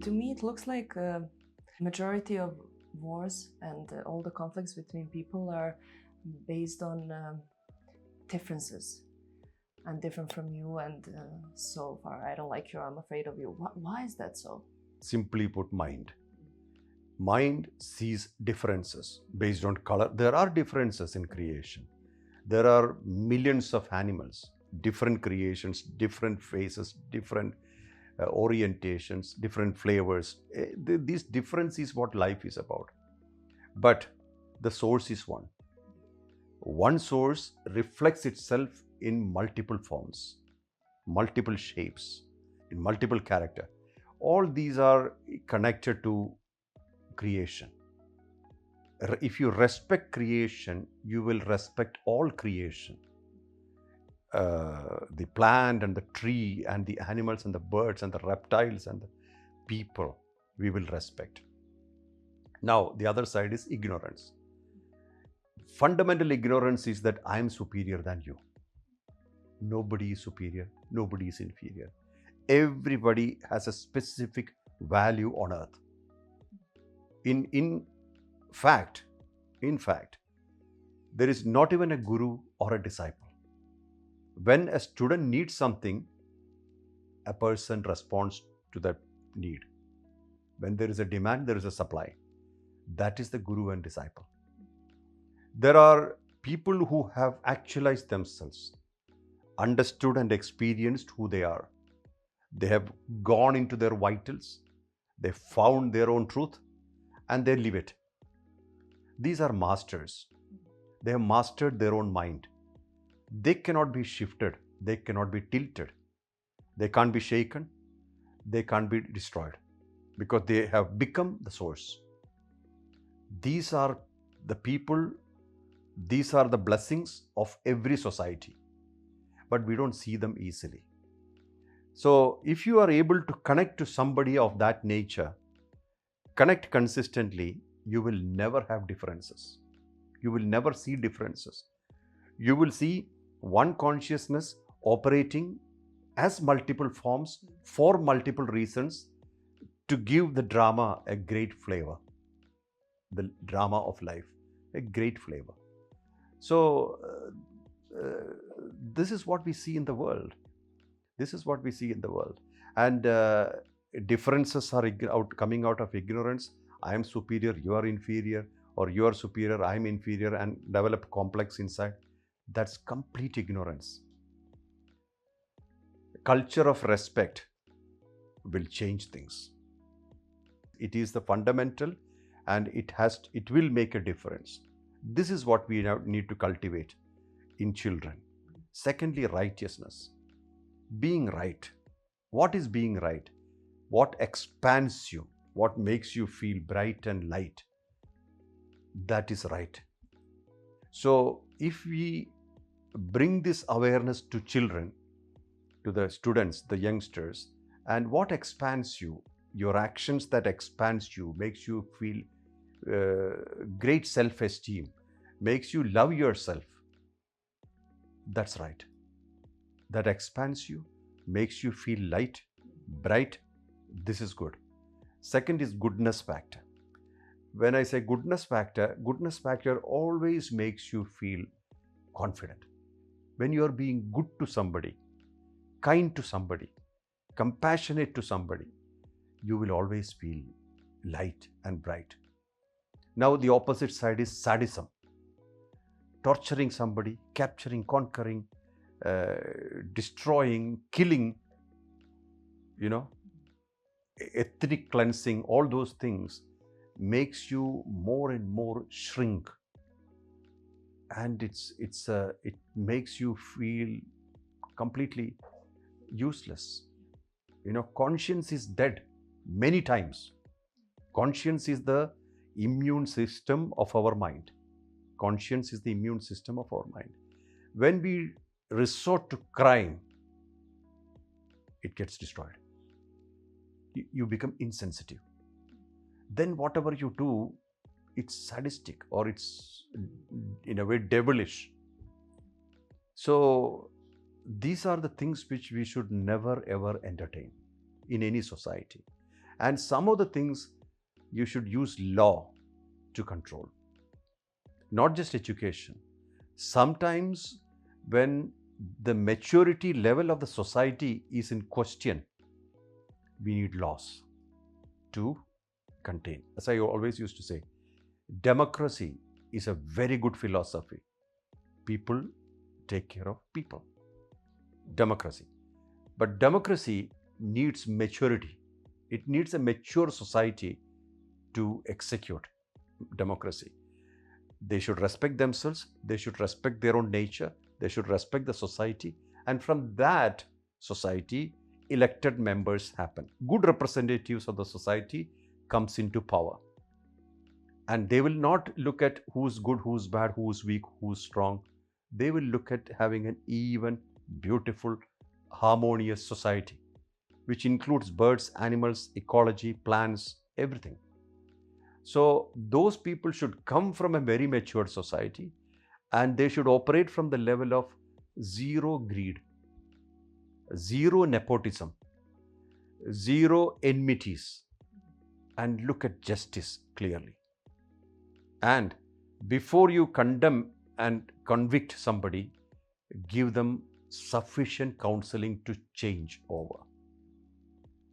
To me, it looks like a majority of wars and all the conflicts between people are based on differences. I'm different from you, and so far I don't like you, I'm afraid of you. Why is that so? Simply put, mind. Mind sees differences based on color. There are differences in creation. There are millions of animals, different creations, different faces, different orientations, different flavors. This difference is what life is about. But the source is one. One source reflects itself in multiple forms, multiple shapes, in multiple character. All these are connected to creation. If you respect creation, you will respect all creation. The plant and the tree and the animals and the birds and the reptiles and the people, we will respect. Now, the other side is ignorance. Fundamental ignorance is that I am superior than you. Nobody is superior, nobody is inferior. Everybody has a specific value on earth. In fact, there is not even a guru or a disciple. When a student needs something, a person responds to that need. When there is a demand, there is a supply. That is the guru and disciple. There are people who have actualized themselves, understood and experienced who they are. They have gone into their vitals, they found their own truth, and they live it. These are masters. They have mastered their own mind. They cannot be shifted, they cannot be tilted, they can't be shaken, they can't be destroyed, because they have become the source. These are the people, these are the blessings of every society, but we don't see them easily. So if you are able to connect to somebody of that nature, connect consistently, you will never have differences. You will never see differences. You will see one consciousness operating as multiple forms for multiple reasons to give the drama a great flavor, the drama of life, a great flavor. So this is what we see in the world. This is what we see in the world. And differences are coming out of ignorance. I am superior, you are inferior, or you are superior, I am inferior, and develop complex inside. That's complete ignorance. Culture of respect will change things. It is the fundamental, and it will make a difference. This is what we now need to cultivate in children. Secondly, righteousness. Being right. What is being right? What expands you? What makes you feel bright and light? That is right. So if we bring this awareness to children, to the students, the youngsters, and what expands you, your actions that expands you, makes you feel great self-esteem, makes you love yourself. That's right. That expands you, makes you feel light, bright. This is good. Second is goodness factor. When I say goodness factor always makes you feel confident. When you are being good to somebody, kind to somebody, compassionate to somebody, you will always feel light and bright. Now the opposite side is sadism. Torturing somebody, capturing, conquering, destroying, killing, ethnic cleansing, all those things makes you more and more shrink. And it makes you feel completely useless. Conscience is dead many times. Conscience is the immune system of our mind. Conscience is the immune system of our mind. When we resort to crime, it gets destroyed. You become insensitive. Then whatever you do, it's sadistic or it's in a way devilish. So these are the things which we should never ever entertain in any society. And some of the things you should use law to control, not just education. Sometimes when the maturity level of the society is in question, we need laws to contain. As I always used to say, democracy is a very good philosophy. People take care of people. Democracy. But democracy needs maturity. It needs a mature society to execute democracy. They should respect themselves, they should respect their own nature, they should respect the society, and from that society, elected members happen. Good representatives of the society comes into power. And they will not look at who's good, who's bad, who's weak, who's strong. They will look at having an even, beautiful, harmonious society, which includes birds, animals, ecology, plants, everything. So those people should come from a very matured society, and they should operate from the level of zero greed, zero nepotism, zero enmities, and look at justice clearly. And before you condemn and convict somebody, give them sufficient counseling to change over,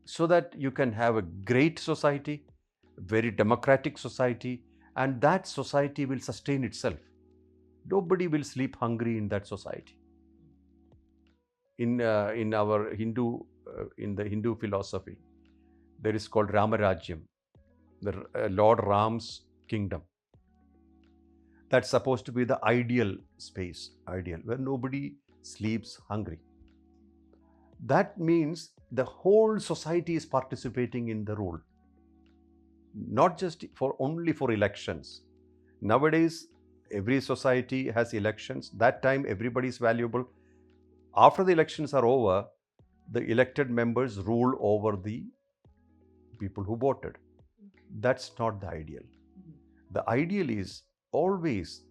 so that you can have a great society, very democratic society, and that society will sustain itself. Nobody will sleep hungry in that society. In our Hindu, in the Hindu philosophy, there is called Ramarajyam, the Lord Ram's kingdom. That's supposed to be the ideal space, ideal, where nobody sleeps hungry. That means the whole society is participating in the rule, not just for only for elections. Nowadays, every society has elections. That time, everybody is valuable. After the elections are over, the elected members rule over the people who voted. That's not the ideal. The ideal is always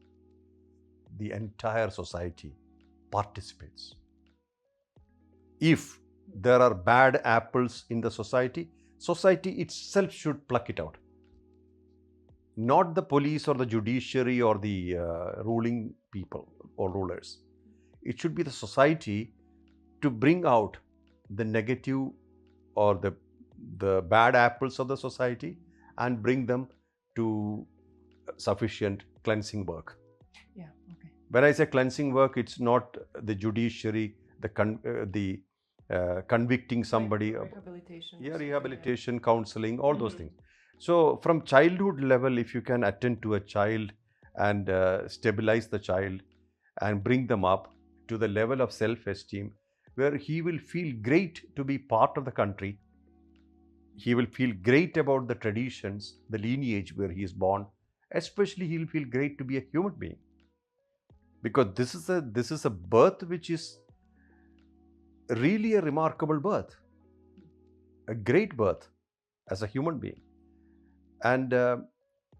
the entire society participates. If there are bad apples in the society, society itself should pluck it out. Not the police or the judiciary or the ruling people or rulers. It should be the society to bring out the negative or the bad apples of the society and bring them to sufficient cleansing work. Yeah, okay. When I say cleansing work, it's not the judiciary, the convicting somebody. Rehabilitation. Yeah, rehabilitation, counseling, all those things. So from childhood level, if you can attend to a child and stabilize the child and bring them up to the level of self-esteem, where he will feel great to be part of the country, he will feel great about the traditions, the lineage where he is born, especially he will feel great to be a human being. Because this is a birth which is really a remarkable birth, a great birth as a human being. And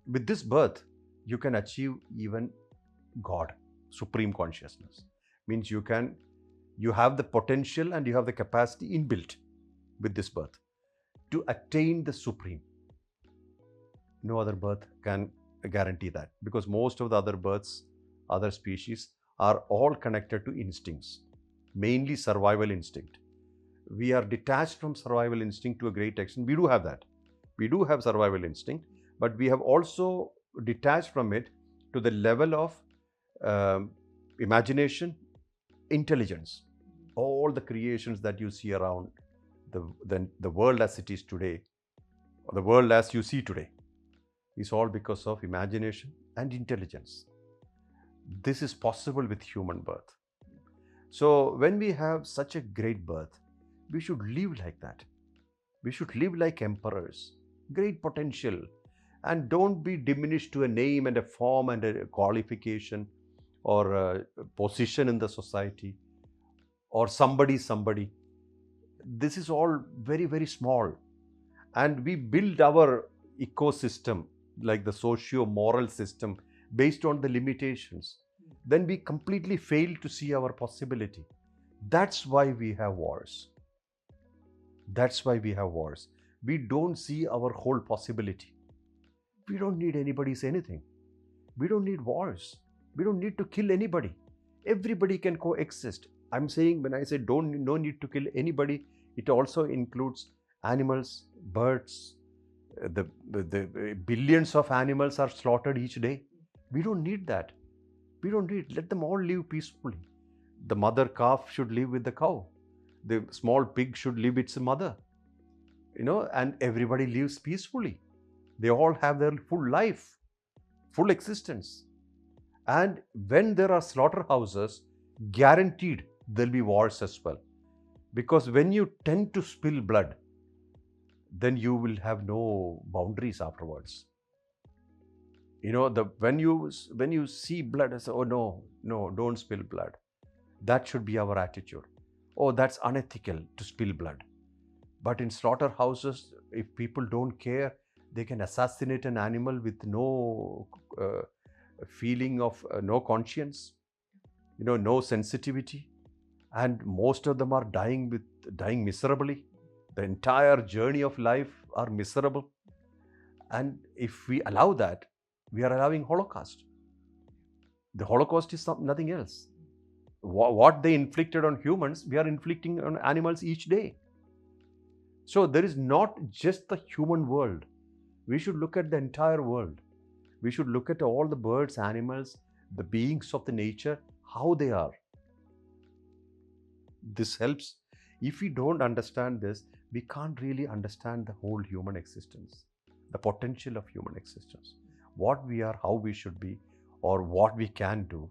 with this birth, you can achieve even God, supreme consciousness. Means you have the potential and you have the capacity inbuilt with this birth to attain the supreme. No other birth can guarantee that, because most of the other births, other species, are all connected to instincts, mainly survival instinct. We are detached from survival instinct to a great extent. We do have that. We do have survival instinct, but we have also detached from it to the level of imagination, intelligence. All the creations that you see around the world as it is today, or the world as you see today, is all because of imagination and intelligence. This is possible with human birth. So when we have such a great birth, we should live like that. We should live like emperors, great potential, and don't be diminished to a name and a form and a qualification or a position in the society or somebody. This is all very, very small. And we build our ecosystem like the socio-moral system based on the limitations, then we completely fail to see our possibility. That's why we have wars. That's why we have wars. We don't see our whole possibility. We don't need anybody's anything. We don't need wars. We don't need to kill anybody. Everybody can coexist. I'm saying, when I say no need to kill anybody, it also includes animals, birds. The billions of animals are slaughtered each day. We don't need that. We don't need. Let them all live peacefully. The mother calf should live with the cow. The small pig should live with its mother. And everybody lives peacefully. They all have their full life, full existence. And when there are slaughterhouses, guaranteed there'll be wars as well. Because when you tend to spill blood, then you will have no boundaries afterwards. When you see blood, I say, oh no, don't spill blood. That should be our attitude. Oh, that's unethical to spill blood. But in slaughterhouses, if people don't care, they can assassinate an animal with no feeling of no conscience, no sensitivity, and most of them are dying miserably. The entire journey of life are miserable. And if we allow that, we are allowing Holocaust. The Holocaust is nothing else. What they inflicted on humans, we are inflicting on animals each day. So there is not just the human world. We should look at the entire world. We should look at all the birds, animals, the beings of the nature, how they are. This helps. If we don't understand this, we can't really understand the whole human existence, the potential of human existence, what we are, how we should be, or what we can do.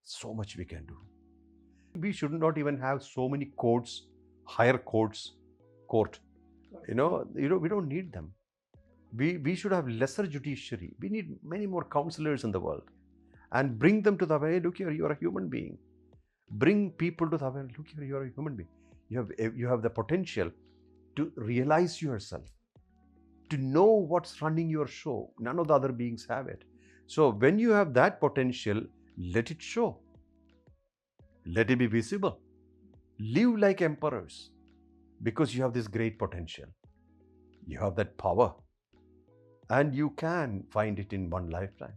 So much we can do. We should not even have so many courts, higher courts, court. We don't need them. We should have lesser judiciary. We need many more counselors in the world, and bring them to the way, look here, you are a human being. Bring people to the way, look here, you are a human being. You have the potential to realize yourself, to know what's running your show. None of the other beings have it. So when you have that potential, let it show. Let it be visible. Live like emperors, because you have this great potential. You have that power. And you can find it in one lifetime.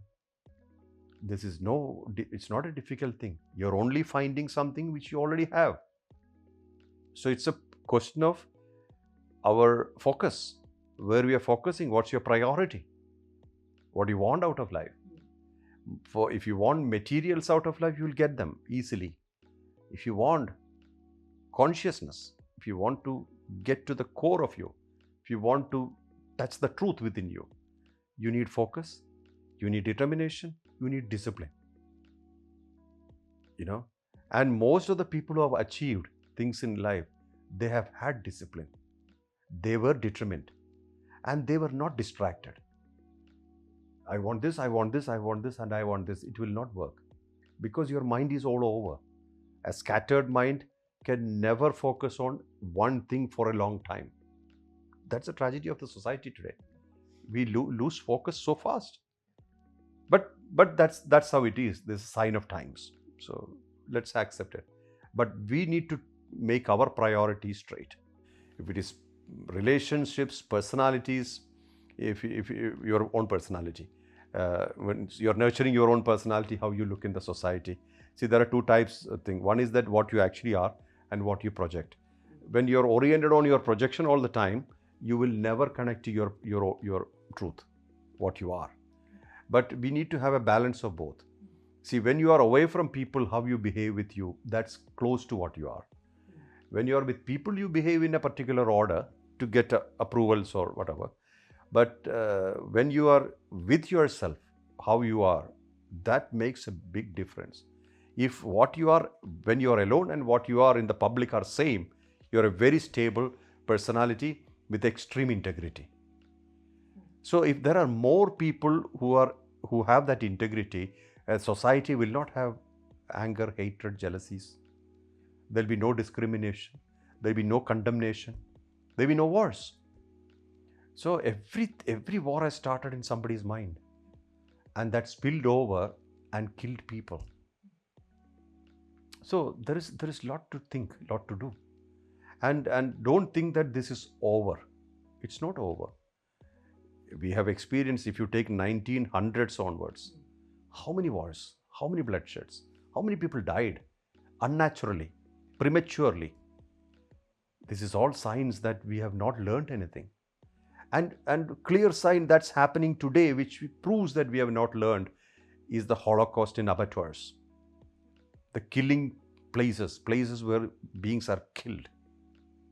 It's not a difficult thing. You're only finding something which you already have. So it's a question of our focus, where we are focusing. What's your priority? What do you want out of life? If you want materials out of life, you will get them easily. If you want consciousness, if you want to get to the core of you, if you want to touch the truth within you, you need focus, you need determination, you need discipline. And most of the people who have achieved things in life, they have had discipline. They were determined, and they were not distracted. I want this, I want this, I want this, and I want this. It will not work, because your mind is all over. A scattered mind can never focus on one thing for a long time. That's the tragedy of the society today. We lose focus so fast. But that's how it is. This is a sign of times. So let's accept it. But we need to make our priorities straight. If it is relationships, personalities, if your own personality, when you're nurturing your own personality, how you look in the society. See, there are two types of things. One is that what you actually are and what you project. When you're oriented on your projection all the time, you will never connect to your truth, what you are. But we need to have a balance of both. See, when you are away from people, how you behave with you, that's close to what you are. When you are with people, you behave in a particular order to get approvals or whatever. But when you are with yourself, how you are, that makes a big difference. If what you are when you are alone and what you are in the public are same, you're a very stable personality with extreme integrity. So if there are more people who have that integrity, a society will not have anger, hatred, jealousies. There'll be no discrimination. There'll be no condemnation. There'll be no wars. So every war has started in somebody's mind, and that spilled over and killed people. So there is lot to think, lot to do, and don't think that this is over. It's not over. We have experienced, if you take 1900s onwards, how many wars, how many bloodsheds, how many people died unnaturally, prematurely. This is all signs that we have not learned anything. And clear sign that's happening today, which proves that we have not learned, is the Holocaust in abattoirs. The killing places where beings are killed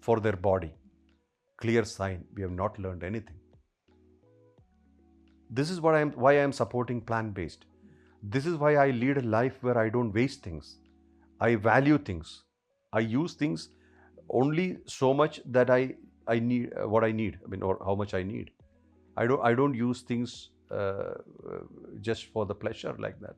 for their body. Clear sign we have not learned anything. This is why I am supporting plant-based. This is why I lead a life where I don't waste things. I value things. I use things only so much that I need what I need. I mean, or how much I need. I don't use things just for the pleasure like that.